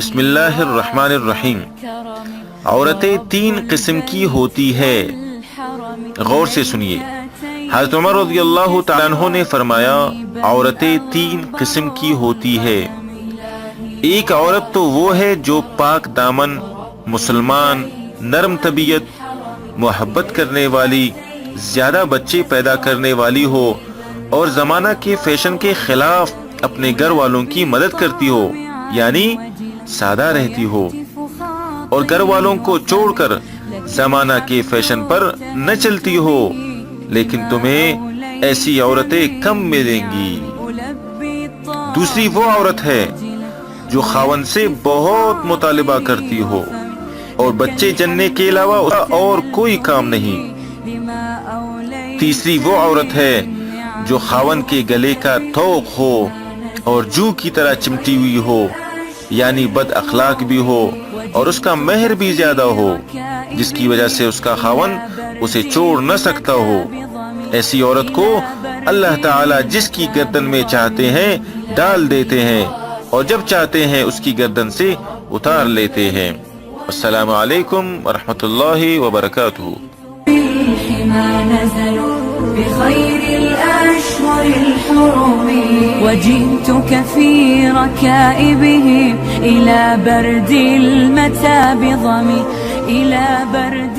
بسم اللہ الرحمن الرحیم۔ عورتیں تین قسم کی ہوتی ہے، غور سے سنیے۔ حضرت عمر رضی اللہ تعالیٰ عنہ نے فرمایا، عورتیں تین قسم کی ہوتی ہے۔ ایک عورت تو وہ ہے جو پاک دامن، مسلمان، نرم طبیعت، محبت کرنے والی، زیادہ بچے پیدا کرنے والی ہو اور زمانہ کے فیشن کے خلاف اپنے گھر والوں کی مدد کرتی ہو، یعنی سادہ رہتی ہو اور گھر والوں کو چھوڑ کر زمانہ کے فیشن پر نہ چلتی ہو۔ لیکن تمہیں ایسی عورتیں کم ملیں گی۔ دوسری وہ عورت ہے جو خاوند سے بہت مطالبہ کرتی ہو اور بچے جننے کے علاوہ اس کا اور کوئی کام نہیں۔ تیسری وہ عورت ہے جو خاوند کے گلے کا طوق ہو اور جو کی طرح چمٹی ہوئی ہو، یعنی بد اخلاق بھی ہو اور اس کا مہر بھی زیادہ ہو، جس کی وجہ سے اس کا خاوند اسے چھوڑ نہ سکتا ہو۔ ایسی عورت کو اللہ تعالی جس کی گردن میں چاہتے ہیں ڈال دیتے ہیں اور جب چاہتے ہیں اس کی گردن سے اتار لیتے ہیں۔ السلام علیکم ورحمۃ اللہ وبرکاتہ۔ بخير الأشهر الحرم وجئتك في ركائبهم إلى برد المتى بضم إلى برد